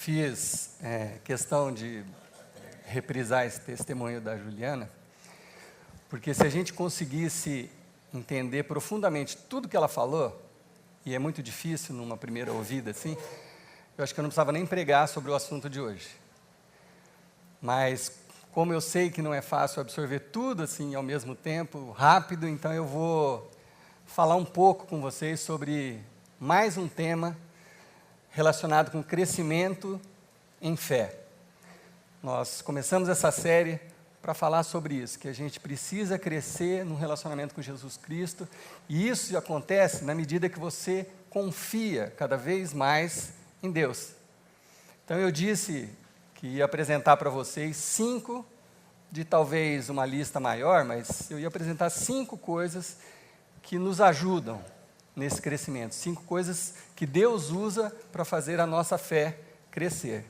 fiz questão de reprisar esse testemunho da Juliana, porque se a gente conseguisse entender profundamente tudo que ela falou, e é muito difícil numa primeira ouvida assim, eu acho que eu não precisava nem pregar sobre o assunto de hoje. Mas como eu sei que não é fácil absorver tudo assim ao mesmo tempo, rápido, então eu vou falar um pouco com vocês sobre mais um tema relacionado com crescimento em fé. Nós começamos essa série para falar sobre isso, que a gente precisa crescer no relacionamento com Jesus Cristo, e isso acontece na medida que você confia cada vez mais em Deus. Então eu disse que ia apresentar para vocês 5 de talvez uma lista maior, mas eu ia apresentar 5 coisas que nos ajudam nesse crescimento, 5 coisas que Deus usa para fazer a nossa fé crescer.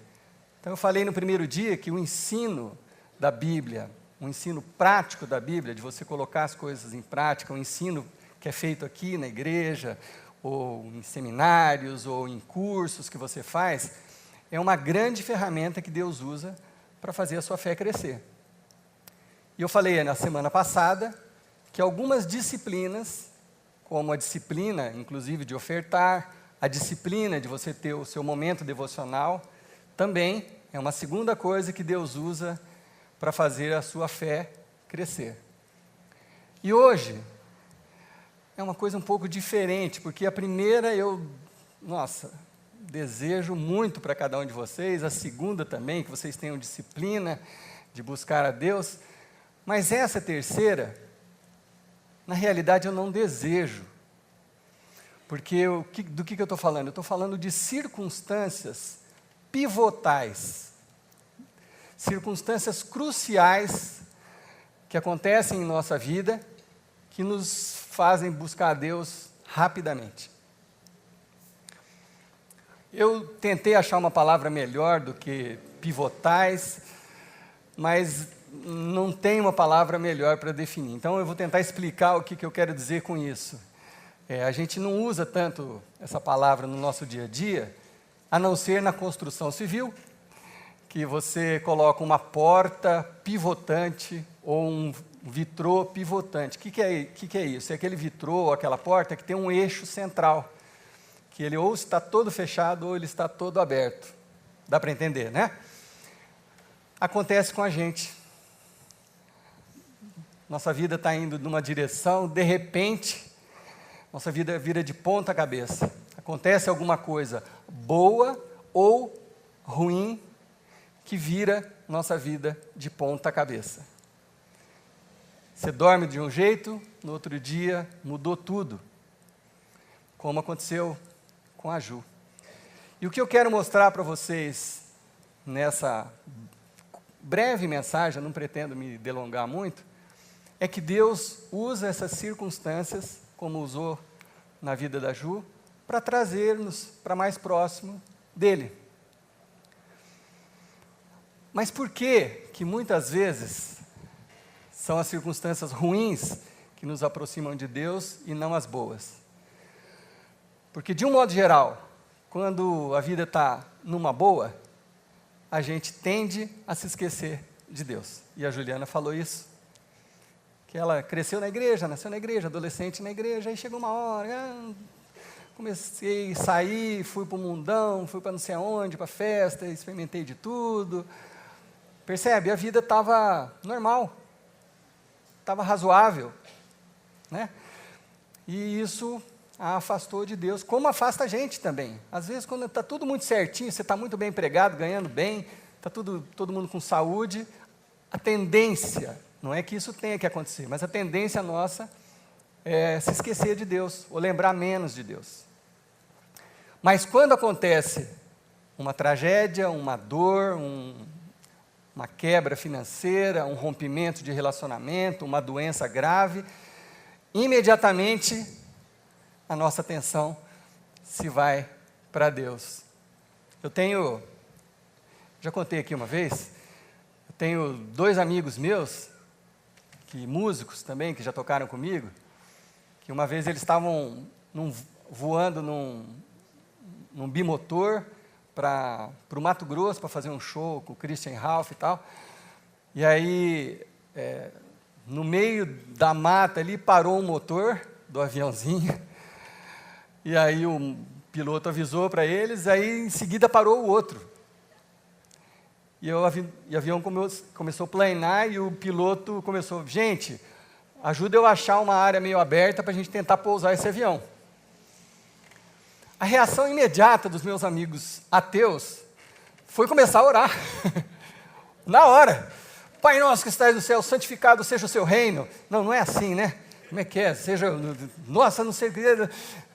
Então eu falei no primeiro dia que o ensino da Bíblia, um ensino prático da Bíblia, de você colocar as coisas em prática, um ensino que é feito aqui na igreja, ou em seminários, ou em cursos que você faz, é uma grande ferramenta que Deus usa para fazer a sua fé crescer. E eu falei na semana passada que algumas disciplinas, como a disciplina, inclusive, de ofertar, a disciplina de você ter o seu momento devocional, também é uma segunda coisa que Deus usa para fazer a sua fé crescer. E hoje é uma coisa um pouco diferente, porque a primeira desejo muito para cada um de vocês, a segunda também, que vocês tenham disciplina de buscar a Deus, mas essa terceira, na realidade eu não desejo, porque do que eu estou falando? Eu estou falando de circunstâncias pivotais, circunstâncias cruciais que acontecem em nossa vida, que nos fazem buscar a Deus rapidamente. Eu tentei achar uma palavra melhor do que pivotais, mas não tem uma palavra melhor para definir. Então eu vou tentar explicar o que eu quero dizer com isso. A gente não usa tanto essa palavra no nosso dia a dia, a não ser na construção civil, que você coloca uma porta pivotante ou um vitrô pivotante. O que é isso? É aquele vitrô ou aquela porta que tem um eixo central, que ele ou está todo fechado ou ele está todo aberto. Dá para entender, né? Acontece com a gente. Nossa vida está indo numa direção, de repente, nossa vida vira de ponta cabeça. Acontece alguma coisa boa ou ruim que vira nossa vida de ponta cabeça. Você dorme de um jeito, no outro dia mudou tudo, como aconteceu com a Ju. E o que eu quero mostrar para vocês nessa breve mensagem, eu não pretendo me delongar muito, é que Deus usa essas circunstâncias, como usou na vida da Ju, para trazer-nos para mais próximo dele. Mas por que muitas vezes são as circunstâncias ruins que nos aproximam de Deus e não as boas? Porque, de um modo geral, quando a vida está numa boa, a gente tende a se esquecer de Deus. E a Juliana falou isso, que ela cresceu na igreja, nasceu na igreja, adolescente na igreja, aí chegou uma hora, comecei a sair, fui para o mundão, fui para não sei aonde, para festa, experimentei de tudo. Percebe? A vida estava normal, estava razoável, né? E isso a afastou de Deus, como afasta a gente também. Às vezes, quando está tudo muito certinho, você está muito bem empregado, ganhando bem, está todo mundo com saúde, a tendência, não é que isso tenha que acontecer, mas a tendência nossa é se esquecer de Deus, ou lembrar menos de Deus. Mas quando acontece uma tragédia, uma dor, uma quebra financeira, um rompimento de relacionamento, uma doença grave, imediatamente a nossa atenção se vai para Deus. Já contei aqui uma vez, eu tenho 2 amigos meus, músicos também, que já tocaram comigo, que uma vez eles estavam voando num bimotor, para o Mato Grosso para fazer um show com o Christian Ralph e tal. E aí, no meio da mata ali, parou o motor do aviãozinho. E aí o piloto avisou para eles, aí em seguida parou o outro. E o avião começou a planar e o piloto começou, gente, ajuda eu a achar uma área meio aberta para a gente tentar pousar esse avião. A reação imediata dos meus amigos ateus foi começar a orar. Na hora. Pai nosso que estás no céu, santificado seja o seu reino. Não, não é assim, né? Como é que é? Seja, nossa, não sei o que,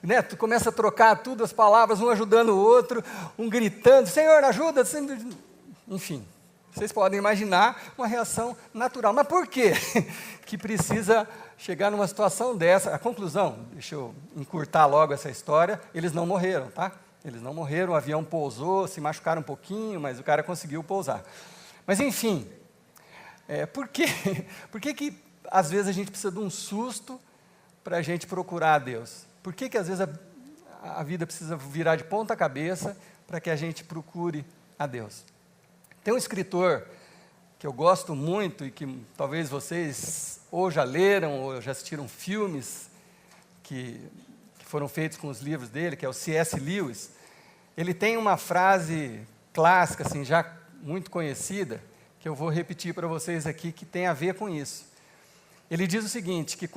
né? Tu começa a trocar tudo, as palavras, um ajudando o outro, um gritando, Senhor, ajuda. Enfim, vocês podem imaginar uma reação natural. Mas por quê que precisa chegar numa situação dessa? A conclusão, deixa eu encurtar logo essa história, eles não morreram, tá? Eles não morreram, o avião pousou, se machucaram um pouquinho, mas o cara conseguiu pousar. Mas enfim, por que às vezes a gente precisa de um susto para a gente procurar a Deus? Por que às vezes a vida precisa virar de ponta cabeça para que a gente procure a Deus? Tem um escritor que eu gosto muito e que talvez vocês ou já leram ou já assistiram filmes que foram feitos com os livros dele, que é o C.S. Lewis. Ele tem uma frase clássica, assim, já muito conhecida, que eu vou repetir para vocês aqui, que tem a ver com isso. Ele diz o seguinte, que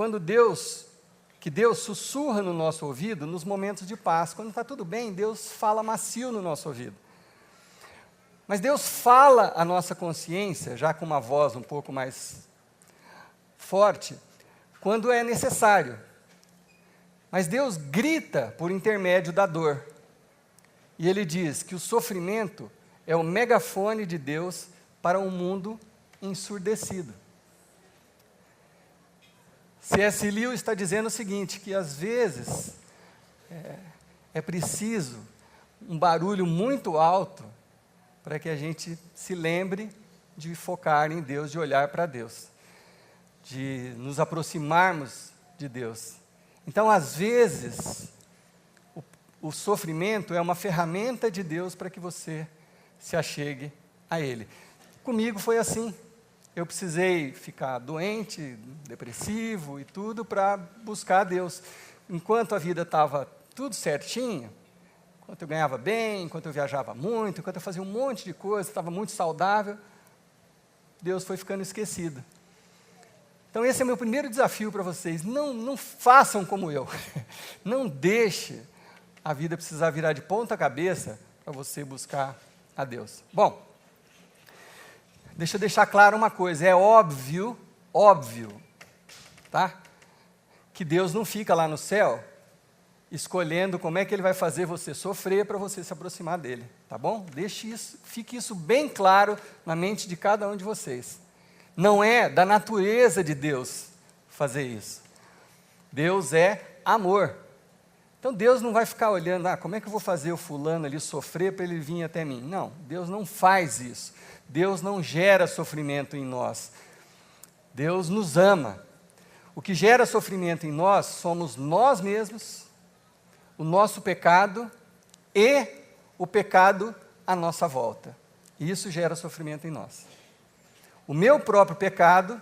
Deus sussurra no nosso ouvido nos momentos de paz. Quando está tudo bem, Deus fala macio no nosso ouvido. Mas Deus fala a nossa consciência, já com uma voz um pouco mais forte, quando é necessário. Mas Deus grita por intermédio da dor. E Ele diz que o sofrimento é o megafone de Deus para um mundo ensurdecido. C.S. Lewis está dizendo o seguinte, que às vezes é preciso um barulho muito alto para que a gente se lembre de focar em Deus, de olhar para Deus, de nos aproximarmos de Deus. Então, às vezes, o sofrimento é uma ferramenta de Deus para que você se achegue a Ele. Comigo foi assim. Eu precisei ficar doente, depressivo e tudo para buscar a Deus. Enquanto a vida estava tudo certinho, enquanto eu ganhava bem, enquanto eu viajava muito, enquanto eu fazia um monte de coisa, estava muito saudável, Deus foi ficando esquecido. Então esse é o meu primeiro desafio para vocês. Não façam como eu. Não deixe a vida precisar virar de ponta cabeça para você buscar a Deus. Bom, deixa eu deixar claro uma coisa, é óbvio, tá? Que Deus não fica lá no céu escolhendo como é que Ele vai fazer você sofrer para você se aproximar dEle, tá bom? Fique isso bem claro na mente de cada um de vocês. Não é da natureza de Deus fazer isso. Deus é amor. Então Deus não vai ficar olhando, como é que eu vou fazer o fulano ali sofrer para ele vir até mim? Não, Deus não faz isso. Deus não gera sofrimento em nós. Deus nos ama. O que gera sofrimento em nós somos nós mesmos, o nosso pecado e o pecado à nossa volta. E isso gera sofrimento em nós. O meu próprio pecado,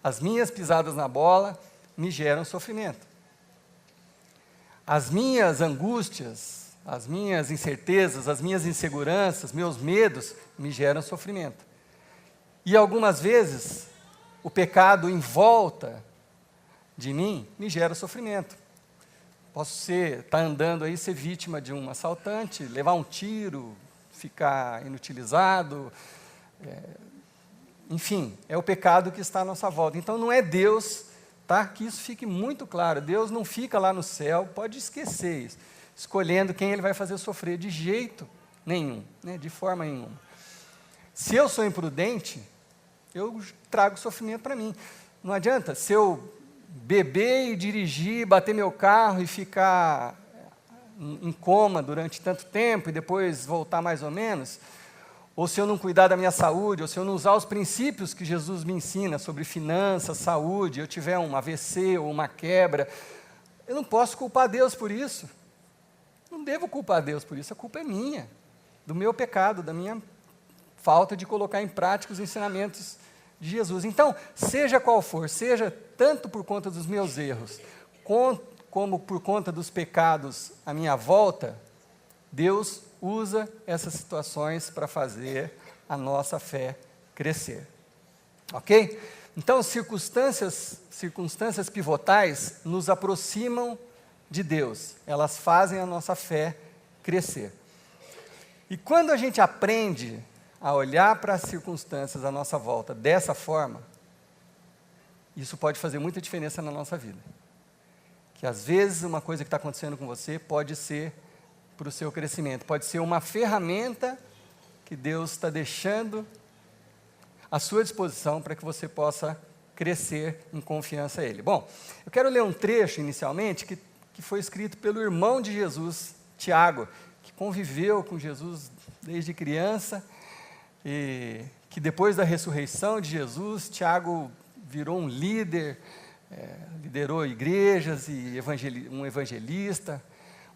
as minhas pisadas na bola, me geram sofrimento. As minhas angústias, as minhas incertezas, as minhas inseguranças, meus medos, me geram sofrimento. E algumas vezes, o pecado em volta de mim me gera sofrimento. Posso estar andando aí, ser vítima de um assaltante, levar um tiro, ficar inutilizado, enfim, é o pecado que está à nossa volta. Então não é Deus, tá? Que isso fique muito claro, Deus não fica lá no céu, pode esquecer isso, escolhendo quem Ele vai fazer sofrer, de jeito nenhum, né? De forma nenhuma. Se eu sou imprudente, eu trago sofrimento para mim. Não adianta, se eu beber e dirigir, bater meu carro e ficar em coma durante tanto tempo e depois voltar mais ou menos, ou se eu não cuidar da minha saúde, ou se eu não usar os princípios que Jesus me ensina sobre finanças, saúde, eu tiver um AVC ou uma quebra, eu não posso culpar Deus por isso. Não devo culpar Deus por isso, a culpa é minha. do meu pecado, da minha falta de colocar em prática os ensinamentos de Jesus. Então, seja qual for, seja tanto por conta dos meus erros, como por conta dos pecados à minha volta, Deus usa essas situações para fazer a nossa fé crescer. Ok? Então, circunstâncias pivotais nos aproximam de Deus. Elas fazem a nossa fé crescer. E quando a gente aprende a olhar para as circunstâncias à nossa volta dessa forma, isso pode fazer muita diferença na nossa vida. Que às vezes uma coisa que está acontecendo com você pode ser para o seu crescimento, pode ser uma ferramenta que Deus está deixando à sua disposição para que você possa crescer em confiança a Ele. Bom, eu quero ler um trecho inicialmente que foi escrito pelo irmão de Jesus, Tiago, que conviveu com Jesus desde criança e que depois da ressurreição de Jesus, Tiago virou um líder, liderou igrejas e um evangelista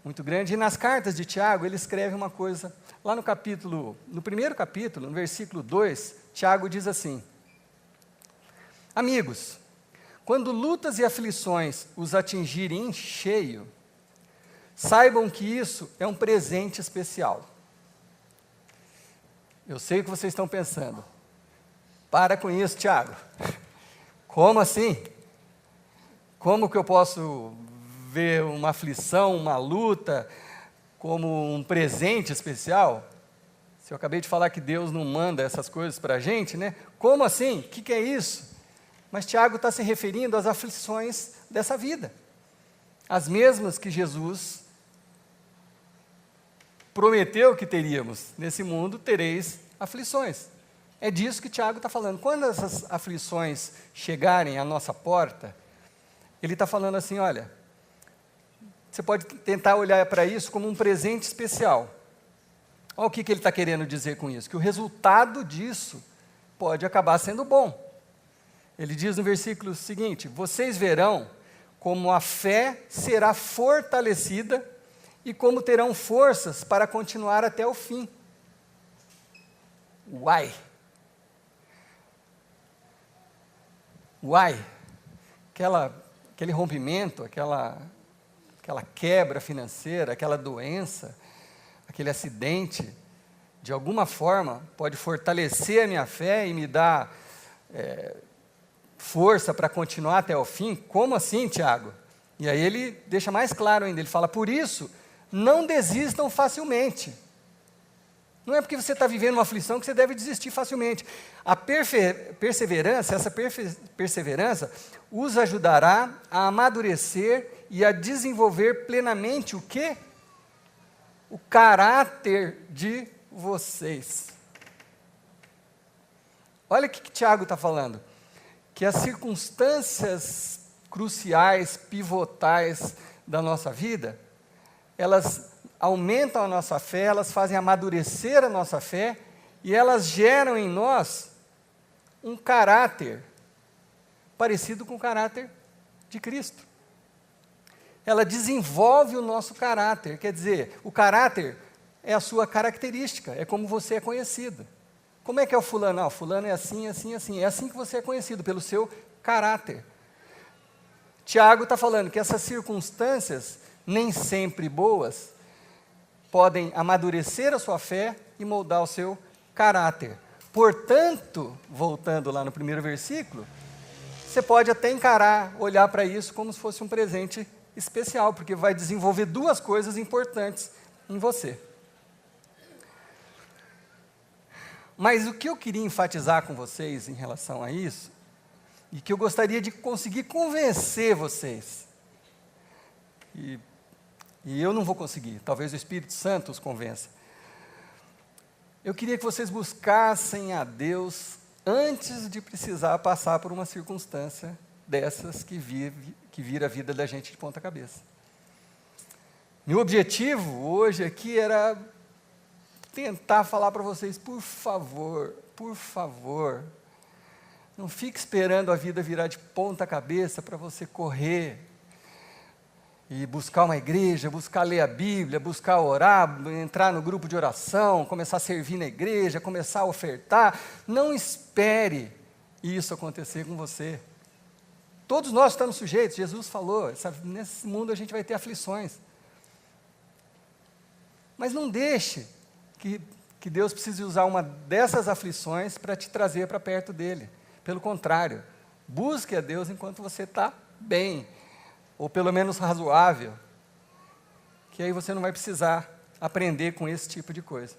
muito grande. E nas cartas de Tiago, ele escreve uma coisa, lá no primeiro capítulo, no versículo 2, Tiago diz assim: amigos, quando lutas e aflições os atingirem em cheio, saibam que isso é um presente especial. Eu sei o que vocês estão pensando. Para com isso, Tiago. Como assim? Como que eu posso ver uma aflição, uma luta, como um presente especial? Se eu acabei de falar que Deus não manda essas coisas para a gente, né? Como assim? O que é isso? Mas Tiago está se referindo às aflições dessa vida. As mesmas que Jesus prometeu que teríamos. Nesse mundo tereis aflições. É disso que Tiago está falando. Quando essas aflições chegarem à nossa porta, ele está falando assim, olha, você pode tentar olhar para isso como um presente especial. Olha o que ele está querendo dizer com isso, que o resultado disso pode acabar sendo bom. Ele diz no versículo seguinte: vocês verão como a fé será fortalecida e como terão forças para continuar até o fim. Uai! Aquele rompimento, aquela quebra financeira, aquela doença, aquele acidente, de alguma forma, pode fortalecer a minha fé e me dar força para continuar até o fim? Como assim, Tiago? E aí ele deixa mais claro ainda, ele fala, por isso, não desistam facilmente. Não é porque você está vivendo uma aflição que você deve desistir facilmente. A perseverança, essa perseverança, os ajudará a amadurecer e a desenvolver plenamente o quê? O caráter de vocês. Olha o que Tiago está falando. Que as circunstâncias cruciais, pivotais da nossa vida, elas aumentam a nossa fé, elas fazem amadurecer a nossa fé e elas geram em nós um caráter parecido com o caráter de Cristo. Ela desenvolve o nosso caráter, quer dizer, o caráter é a sua característica, é como você é conhecido. Como é que é o fulano? Não, o fulano é assim, assim, assim. É assim que você é conhecido, pelo seu caráter. Tiago está falando que essas circunstâncias, nem sempre boas, podem amadurecer a sua fé e moldar o seu caráter. Portanto, voltando lá no primeiro versículo, você pode até olhar para isso como se fosse um presente especial, porque vai desenvolver duas coisas importantes em você. Mas o que eu queria enfatizar com vocês em relação a isso, e que eu gostaria de conseguir convencer vocês, e eu não vou conseguir, talvez o Espírito Santo os convença. Eu queria que vocês buscassem a Deus antes de precisar passar por uma circunstância dessas que vira a vida da gente de ponta cabeça. Meu objetivo hoje aqui era tentar falar para vocês, por favor, não fique esperando a vida virar de ponta cabeça para você correr e buscar uma igreja, buscar ler a Bíblia, buscar orar, entrar no grupo de oração, começar a servir na igreja, começar a ofertar. Não espere isso acontecer com você. Todos nós estamos sujeitos, Jesus falou, nesse mundo a gente vai ter aflições. Mas não deixe que Deus precise usar uma dessas aflições para te trazer para perto dele. Pelo contrário, busque a Deus enquanto você está bem, ou pelo menos razoável, que aí você não vai precisar aprender com esse tipo de coisa.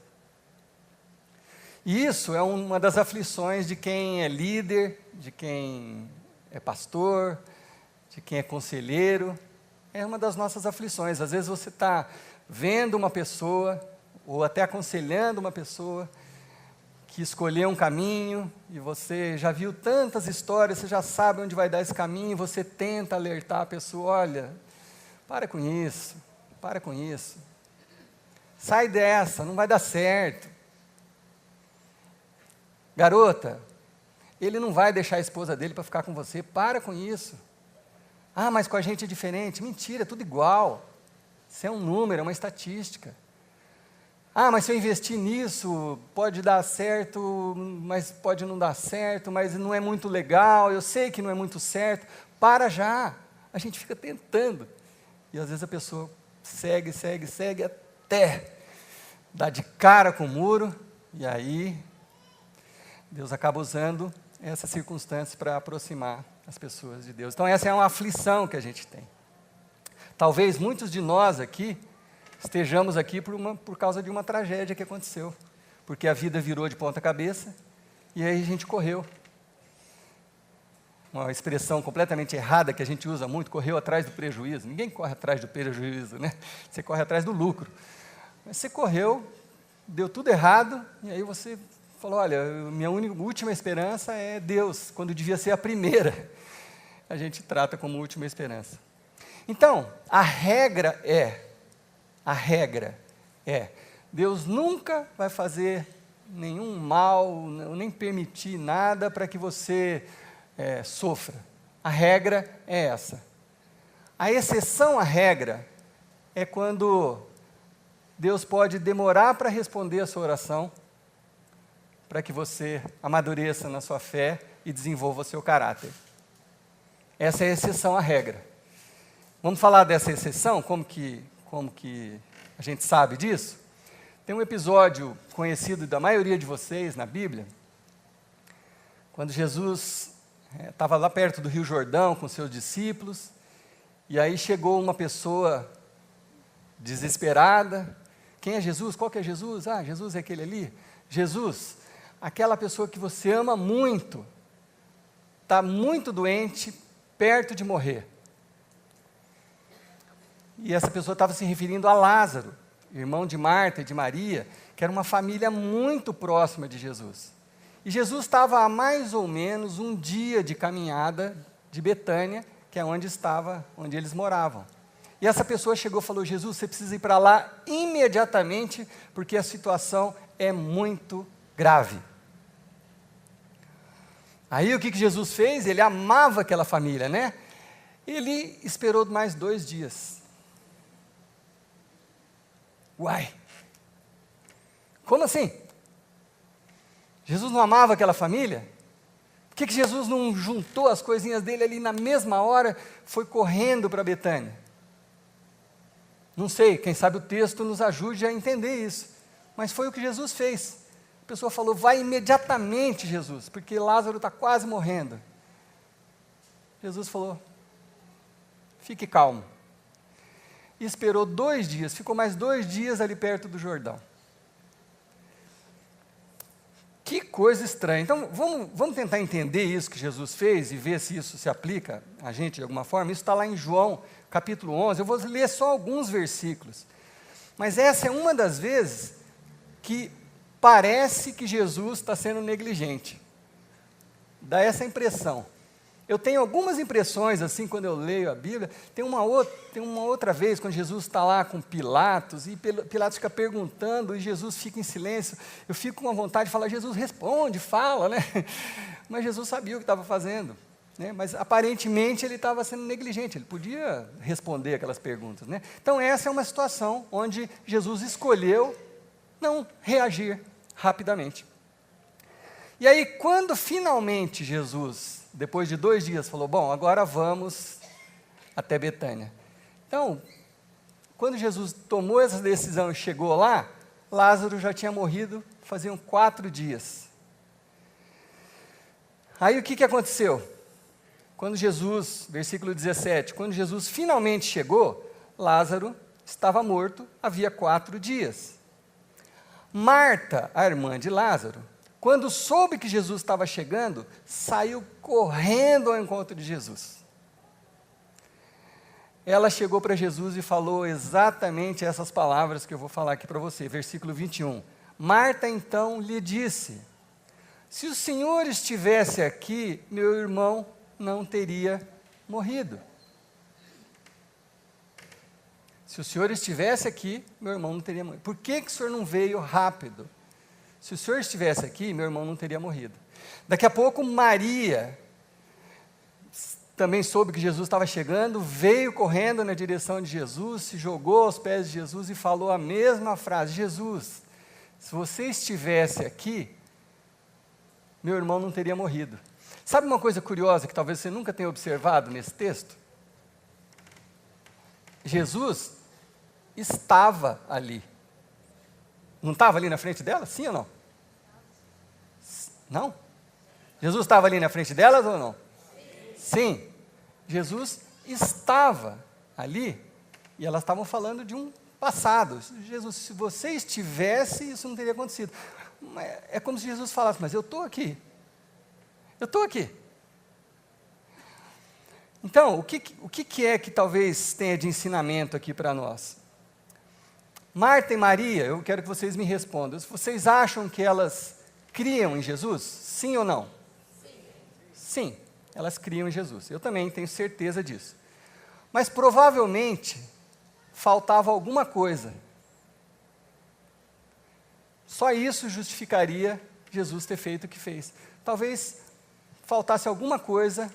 E isso é uma das aflições de quem é líder, de quem é pastor, de quem é conselheiro. É uma das nossas aflições. Às vezes você está vendo uma pessoa, ou até aconselhando uma pessoa, que escolheu um caminho, e você já viu tantas histórias, você já sabe onde vai dar esse caminho, você tenta alertar a pessoa, olha, para com isso, sai dessa, não vai dar certo. Garota, ele não vai deixar a esposa dele para ficar com você, para com isso. Ah, mas com a gente é diferente. Mentira, é tudo igual. Isso é um número, é uma estatística. Ah, mas se eu investir nisso, pode dar certo, mas pode não dar certo, mas não é muito legal, eu sei que não é muito certo. Para já. A gente fica tentando. E às vezes a pessoa segue, até dar de cara com o muro, e aí Deus acaba usando essas circunstâncias para aproximar as pessoas de Deus. Então essa é uma aflição que a gente tem. Talvez muitos de nós aqui estejamos aqui por causa de uma tragédia que aconteceu, porque a vida virou de ponta cabeça, e aí a gente correu. Uma expressão completamente errada que a gente usa muito, correu atrás do prejuízo. Ninguém corre atrás do prejuízo, né? Você corre atrás do lucro. Mas você correu, deu tudo errado, e aí você falou, olha, minha última esperança é Deus, quando devia ser a primeira. A gente trata como última esperança. Então, a regra é, Deus nunca vai fazer nenhum mal, nem permitir nada para que você sofra. A regra é essa. A exceção à regra é quando Deus pode demorar para responder a sua oração, para que você amadureça na sua fé e desenvolva o seu caráter. Essa é a exceção à regra. Vamos falar dessa exceção? Como que a gente sabe disso? Tem um episódio conhecido da maioria de vocês na Bíblia, quando Jesus estava lá perto do Rio Jordão com seus discípulos, e aí chegou uma pessoa desesperada. Quem é Jesus? Qual que é Jesus? Ah, Jesus é aquele ali. Jesus, aquela pessoa que você ama muito, está muito doente, perto de morrer. E essa pessoa estava se referindo a Lázaro, irmão de Marta e de Maria, que era uma família muito próxima de Jesus. E Jesus estava a mais ou menos um dia de caminhada de Betânia, que é onde eles moravam. E essa pessoa chegou e falou, Jesus, você precisa ir para lá imediatamente, porque a situação é muito grave. Aí o que Jesus fez? Ele amava aquela família, né? Ele esperou mais 2 dias. Uai! Como assim? Jesus não amava aquela família? Por que Jesus não juntou as coisinhas dele ali na mesma hora, foi correndo para Betânia? Não sei, quem sabe o texto nos ajude a entender isso. Mas foi o que Jesus fez. A pessoa falou, vai imediatamente, Jesus, porque Lázaro está quase morrendo. Jesus falou, fique calmo. E esperou 2 dias, ficou mais 2 dias ali perto do Jordão. Que coisa estranha. Então, vamos tentar entender isso que Jesus fez e ver se isso se aplica a gente de alguma forma. Isso está lá em João, capítulo 11. Eu vou ler só alguns versículos. Mas essa é uma das vezes que parece que Jesus está sendo negligente. Dá essa impressão. Eu tenho algumas impressões, assim, quando eu leio a Bíblia. Tem uma outra vez, quando Jesus está lá com Pilatos, e Pilatos fica perguntando, e Jesus fica em silêncio. Eu fico com a vontade de falar, Jesus, responde, fala, né? Mas Jesus sabia o que estava fazendo. né? Mas aparentemente ele estava sendo negligente, ele podia responder aquelas perguntas, né? Então essa é uma situação onde Jesus escolheu não reagir rapidamente. E aí quando finalmente Jesus, depois de 2 dias, falou, bom, agora vamos até Betânia. Então, quando Jesus tomou essa decisão e chegou lá, Lázaro já tinha morrido, faziam 4 dias. Aí o que aconteceu? Quando Jesus, versículo 17, quando Jesus finalmente chegou, Lázaro estava morto, havia 4 dias. Marta, a irmã de Lázaro, quando soube que Jesus estava chegando, saiu correndo ao encontro de Jesus. Ela chegou para Jesus e falou exatamente essas palavras que eu vou falar aqui para você, versículo 21. Marta então lhe disse, se o Senhor estivesse aqui, meu irmão não teria morrido. Se o Senhor estivesse aqui, meu irmão não teria morrido. Por que o Senhor não veio rápido? Se o Senhor estivesse aqui, meu irmão não teria morrido. Daqui a pouco, Maria também soube que Jesus estava chegando, veio correndo na direção de Jesus, se jogou aos pés de Jesus e falou a mesma frase, Jesus, se você estivesse aqui, meu irmão não teria morrido. Sabe uma coisa curiosa que talvez você nunca tenha observado nesse texto? Jesus estava ali. Não estava ali na frente dela? Sim ou não? Não? Jesus estava ali na frente delas ou não? Sim. Jesus estava ali e elas estavam falando de um passado. Jesus, se você estivesse, isso não teria acontecido. É como se Jesus falasse, mas eu estou aqui. Eu estou aqui. Então, o que é que talvez tenha de ensinamento aqui para nós? Marta e Maria, eu quero que vocês me respondam. Vocês acham que elas criam em Jesus? Sim ou não? Sim, elas criam em Jesus. Eu também tenho certeza disso. Mas provavelmente faltava alguma coisa. Só isso justificaria Jesus ter feito o que fez. Talvez faltasse alguma coisa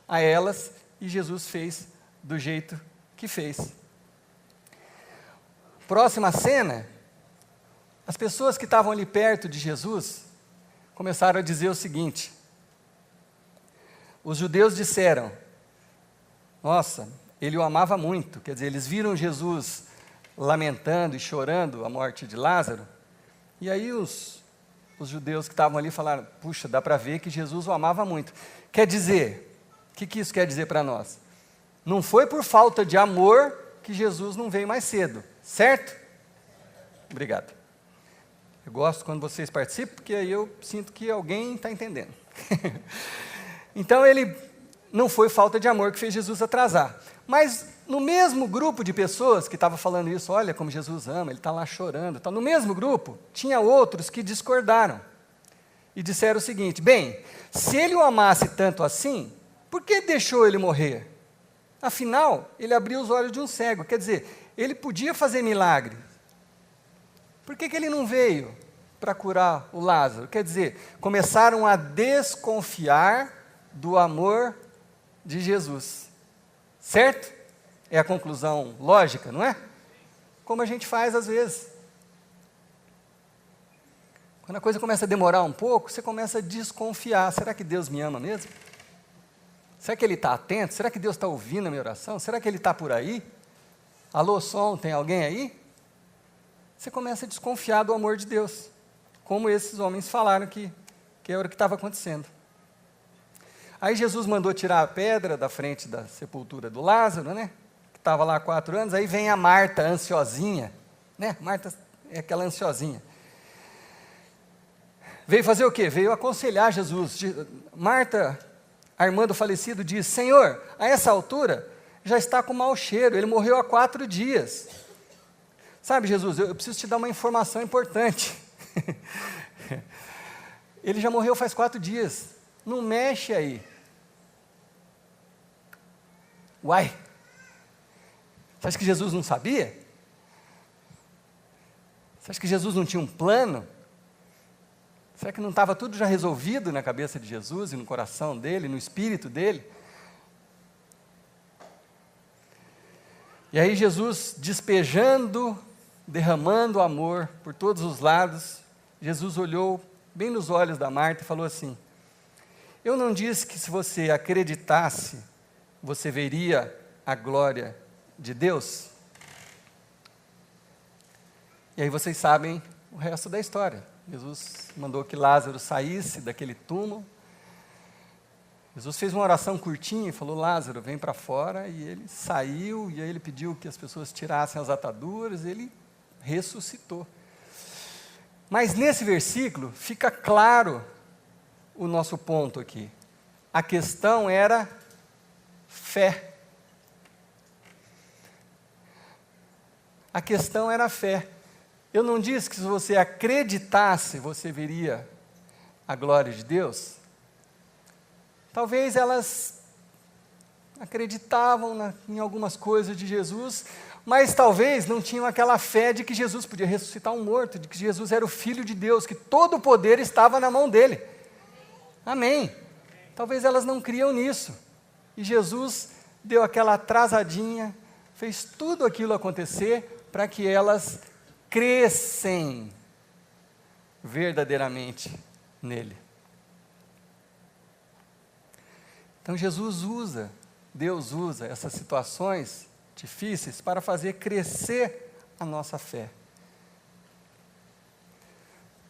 a elas e Jesus fez do jeito que fez. Próxima cena, as pessoas que estavam ali perto de Jesus começaram a dizer o seguinte, os judeus disseram, nossa, ele o amava muito, quer dizer, eles viram Jesus lamentando e chorando a morte de Lázaro, e aí os judeus que estavam ali falaram, puxa, dá para ver que Jesus o amava muito. Quer dizer, o que isso quer dizer para nós? Não foi por falta de amor que Jesus não veio mais cedo, certo? Obrigado. Eu gosto quando vocês participam, porque aí eu sinto que alguém está entendendo. Então, ele não foi falta de amor que fez Jesus atrasar. Mas, no mesmo grupo de pessoas que estava falando isso, olha como Jesus ama, ele está lá chorando, no mesmo grupo, tinha outros que discordaram. E disseram o seguinte, bem, se ele o amasse tanto assim, por que deixou ele morrer? Afinal, ele abriu os olhos de um cego, quer dizer, ele podia fazer milagre. Por que ele não veio para curar o Lázaro? Quer dizer, começaram a desconfiar do amor de Jesus. Certo? É a conclusão lógica, não é? Como a gente faz às vezes. Quando a coisa começa a demorar um pouco, você começa a desconfiar. Será que Deus me ama mesmo? Será que Ele está atento? Será que Deus está ouvindo a minha oração? Será que Ele está por aí? Alô, som, tem alguém aí? Você começa a desconfiar do amor de Deus, como esses homens falaram que era o que estava acontecendo. Aí Jesus mandou tirar a pedra da frente da sepultura do Lázaro, né? Que estava lá há 4 anos, aí vem a Marta, ansiosinha, né? Marta é aquela ansiosinha. Veio fazer o quê? Veio aconselhar Jesus. Marta, a irmã do falecido, diz, Senhor, a essa altura já está com mau cheiro, ele morreu há 4 dias. Sabe, Jesus, eu preciso te dar uma informação importante. Ele já morreu faz 4 dias. Não mexe aí. Uai, você acha que Jesus não sabia? Você acha que Jesus não tinha um plano? Será que não estava tudo já resolvido na cabeça de Jesus e no coração dele, no espírito dele? E aí Jesus despejando, derramando amor por todos os lados, Jesus olhou bem nos olhos da Marta e falou assim: eu não disse que se você acreditasse, você veria a glória de Deus? E aí vocês sabem o resto da história. Jesus mandou que Lázaro saísse daquele túmulo. Jesus fez uma oração curtinha e falou: Lázaro, vem para fora. E ele saiu, e aí ele pediu que as pessoas tirassem as ataduras, e ele ressuscitou. Mas nesse versículo fica claro o nosso ponto aqui. A questão era fé. A questão era fé. Eu não disse que se você acreditasse, você veria a glória de Deus? Talvez elas acreditavam em algumas coisas de Jesus, mas talvez não tinham aquela fé de que Jesus podia ressuscitar um morto, de que Jesus era o Filho de Deus, que todo o poder estava na mão dele. Amém. Talvez elas não criam nisso. E Jesus deu aquela atrasadinha, fez tudo aquilo acontecer para que elas crescem verdadeiramente nele. Então Deus usa essas situações difíceis para fazer crescer a nossa fé.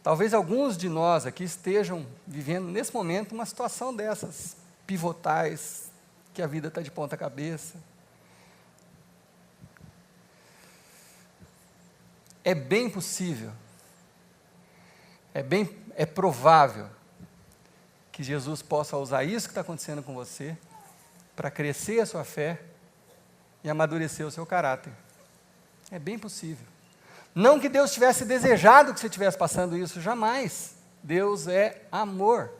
Talvez alguns de nós aqui estejam vivendo nesse momento uma situação dessas, pivotais, que a vida está de ponta cabeça. É bem possível, é provável que Jesus possa usar isso que está acontecendo com você para crescer a sua fé e amadurecer o seu caráter. É bem possível. Não que Deus tivesse desejado que você estivesse passando isso, jamais. Deus é amor.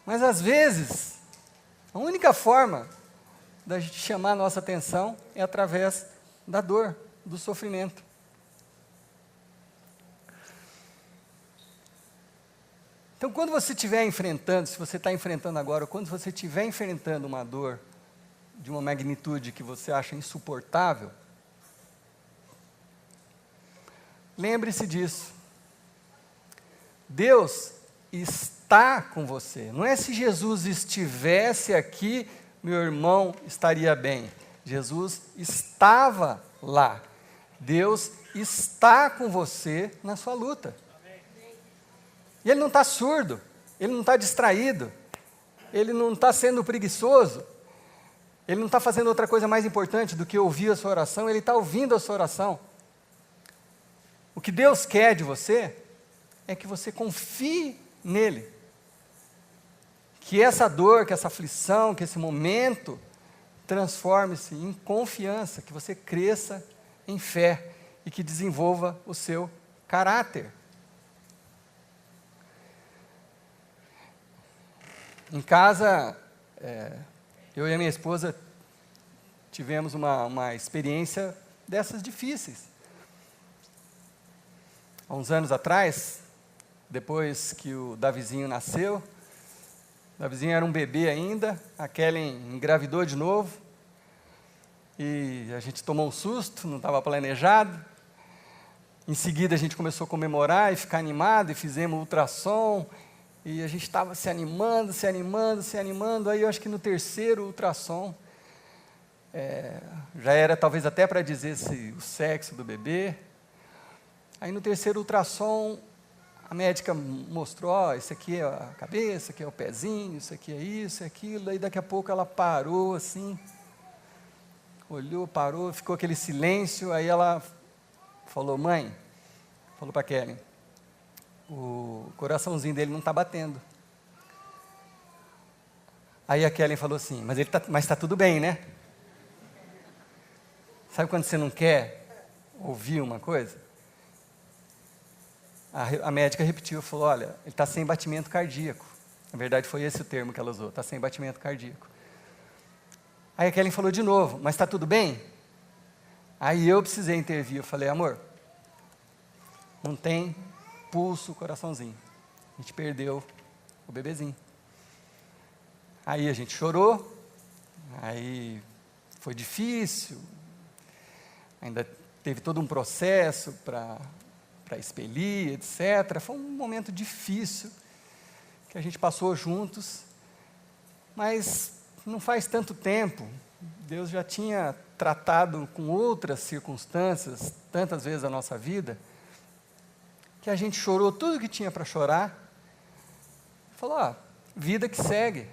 Mas às vezes, a única forma da gente chamar a nossa atenção é através da dor, do sofrimento. Então, quando você estiver enfrentando, se você está enfrentando agora, ou quando você estiver enfrentando uma dor de uma magnitude que você acha insuportável, lembre-se disso. Deus está com você. Não é se Jesus estivesse aqui, meu irmão estaria bem. Jesus estava lá. Deus está com você na sua luta. E Ele não está surdo, Ele não está distraído, Ele não está sendo preguiçoso, Ele não está fazendo outra coisa mais importante do que ouvir a sua oração, Ele está ouvindo a sua oração. O que Deus quer de você é que você confie nele. Que essa dor, que essa aflição, que esse momento transforme-se em confiança, que você cresça em fé e que desenvolva o seu caráter. Em casa, eu e a minha esposa tivemos uma experiência dessas difíceis. Há uns anos atrás, depois que o Davizinho nasceu, o Davizinho era um bebê ainda, a Kellen engravidou de novo, e a gente tomou um susto, não estava planejado. Em seguida a gente começou a comemorar e ficar animado, e fizemos ultrassom, e a gente estava se animando, aí eu acho que no terceiro ultrassom, já era talvez até para dizer o sexo do bebê. Aí no terceiro ultrassom, a médica mostrou, isso aqui é a cabeça, isso aqui é o pezinho, isso aqui é isso, é aquilo, aí daqui a pouco ela parou assim, olhou, parou, ficou aquele silêncio, aí ela falou: mãe, falou para a Kellen, o coraçãozinho dele não está batendo. Aí a Kellen falou assim: mas está tudo bem, né? Sabe quando você não quer ouvir uma coisa? A médica repetiu, falou: olha, ele está sem batimento cardíaco. Na verdade foi esse o termo que ela usou, está sem batimento cardíaco. Aí a Kellen falou de novo: mas está tudo bem? Aí eu precisei intervir, eu falei: amor, não tem pulso, o coraçãozinho. A gente perdeu o bebezinho. Aí a gente chorou, aí foi difícil, ainda teve todo um processo para expelir, etc. Foi um momento difícil que a gente passou juntos, mas não faz tanto tempo, Deus já tinha tratado com outras circunstâncias, tantas vezes a nossa vida, que a gente chorou tudo que tinha para chorar, falou, vida que segue,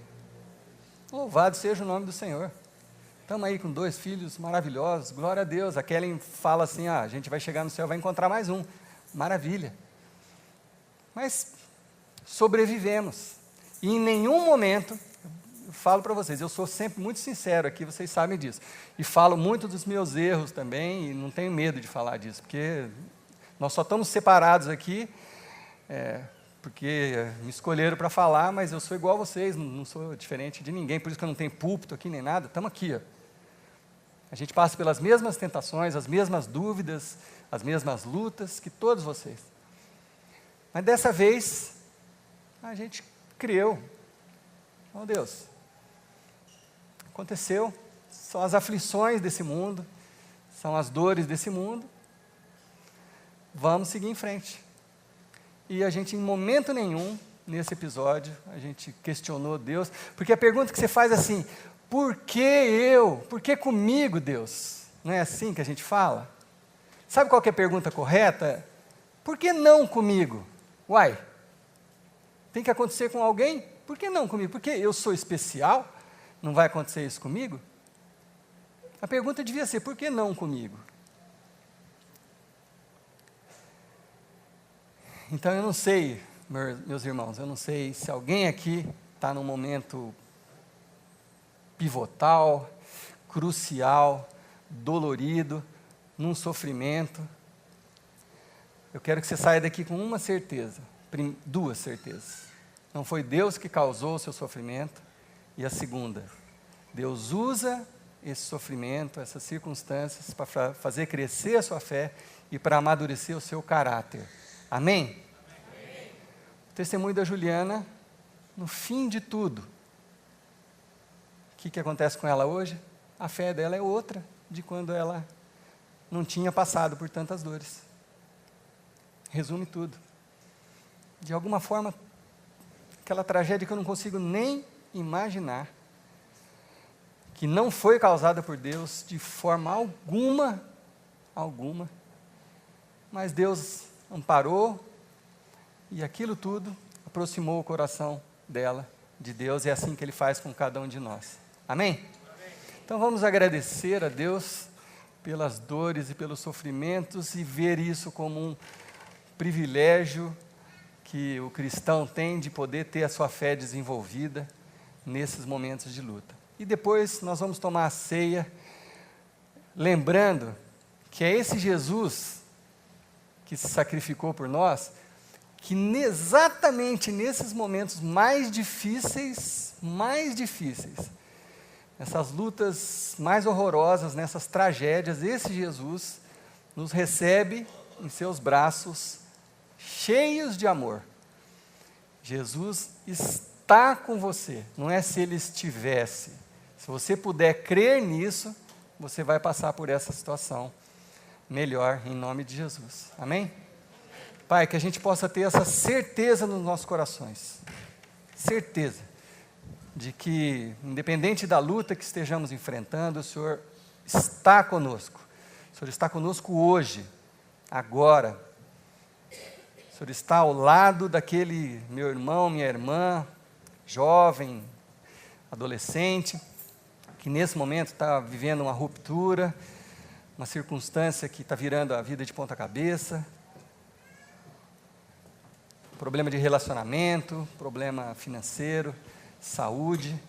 louvado seja o nome do Senhor, estamos aí com 2 filhos maravilhosos, glória a Deus. A Kellen fala assim, a gente vai chegar no céu, vai encontrar mais um, maravilha, mas sobrevivemos, e em nenhum momento, eu falo para vocês, eu sou sempre muito sincero aqui, vocês sabem disso, e falo muito dos meus erros também, e não tenho medo de falar disso, porque nós só estamos separados aqui, porque me escolheram para falar, mas eu sou igual a vocês, não sou diferente de ninguém, por isso que eu não tenho púlpito aqui nem nada, estamos aqui. A gente passa pelas mesmas tentações, as mesmas dúvidas, as mesmas lutas que todos vocês. Mas dessa vez, a gente creu. Oh Deus, aconteceu, são as aflições desse mundo, são as dores desse mundo, vamos seguir em frente. E a gente, em momento nenhum, nesse episódio, a gente questionou Deus, porque a pergunta que você faz é assim, por que eu? Por que comigo, Deus? Não é assim que a gente fala? Sabe qual que é a pergunta correta? Por que não comigo? Uai, tem que acontecer com alguém? Por que não comigo? Porque eu sou especial? Não vai acontecer isso comigo? A pergunta devia ser, por que não comigo? Então eu não sei, meus irmãos, eu não sei se alguém aqui está num momento pivotal, crucial, dolorido, num sofrimento. Eu quero que você saia daqui com uma certeza, 2 certezas. Não foi Deus que causou o seu sofrimento. E a segunda, Deus usa esse sofrimento, essas circunstâncias, para fazer crescer a sua fé e para amadurecer o seu caráter. Amém? Amém? O testemunho da Juliana, no fim de tudo, o que acontece com ela hoje? A fé dela é outra de quando ela não tinha passado por tantas dores. Resume tudo. De alguma forma, aquela tragédia que eu não consigo nem imaginar, que não foi causada por Deus de forma alguma, mas Deus amparou, e aquilo tudo aproximou o coração dela de Deus, e é assim que Ele faz com cada um de nós. Amém? Amém. Então vamos agradecer a Deus pelas dores e pelos sofrimentos, e ver isso como um privilégio que o cristão tem de poder ter a sua fé desenvolvida nesses momentos de luta. E depois nós vamos tomar a ceia, lembrando que é esse Jesus que se sacrificou por nós, que exatamente nesses momentos mais difíceis, nessas lutas mais horrorosas, nessas tragédias, esse Jesus nos recebe em seus braços, cheios de amor. Jesus está com você, não é se Ele estivesse. Se você puder crer nisso, você vai passar por essa situação melhor, em nome de Jesus. Amém? Pai, que a gente possa ter essa certeza nos nossos corações, certeza de que, independente da luta que estejamos enfrentando, o Senhor está conosco. O Senhor está conosco hoje, agora. O Senhor está ao lado daquele meu irmão, minha irmã, jovem, adolescente, que nesse momento está vivendo uma ruptura, uma circunstância que está virando a vida de ponta cabeça, problema de relacionamento, problema financeiro, saúde.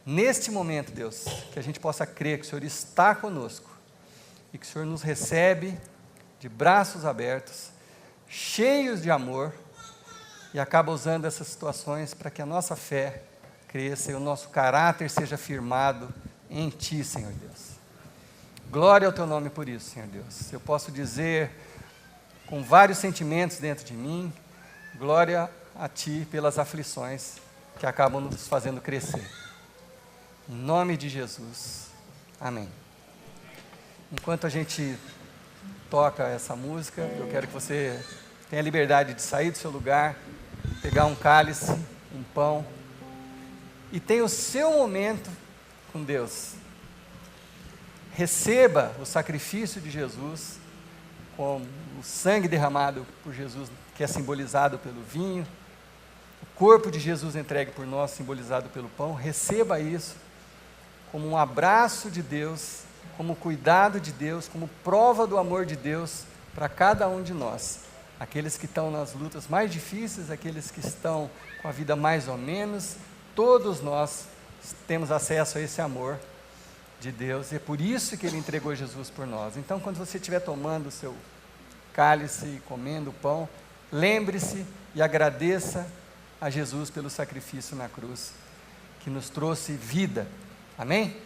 Neste momento, Deus, que a gente possa crer que o Senhor está conosco e que o Senhor nos recebe de braços abertos, cheios de amor, e acaba usando essas situações para que a nossa fé cresça e o nosso caráter seja firmado em Ti, Senhor Deus. Glória ao Teu nome por isso, Senhor Deus. Eu posso dizer com vários sentimentos dentro de mim, glória a Ti pelas aflições que acabam nos fazendo crescer. Em nome de Jesus, amém. Enquanto a gente toca essa música, eu quero que você tenha a liberdade de sair do seu lugar, pegar um cálice, um pão, e tenha o seu momento com Deus. Receba o sacrifício de Jesus, com o sangue derramado por Jesus, que é simbolizado pelo vinho, o corpo de Jesus entregue por nós, simbolizado pelo pão. Receba isso como um abraço de Deus, como cuidado de Deus, como prova do amor de Deus para cada um de nós. Aqueles que estão nas lutas mais difíceis, aqueles que estão com a vida mais ou menos, todos nós temos acesso a esse amor de Deus, e é por isso que Ele entregou Jesus por nós. Então, quando você estiver tomando o seu cálice e comendo o pão, lembre-se e agradeça a Jesus pelo sacrifício na cruz, que nos trouxe vida. Amém?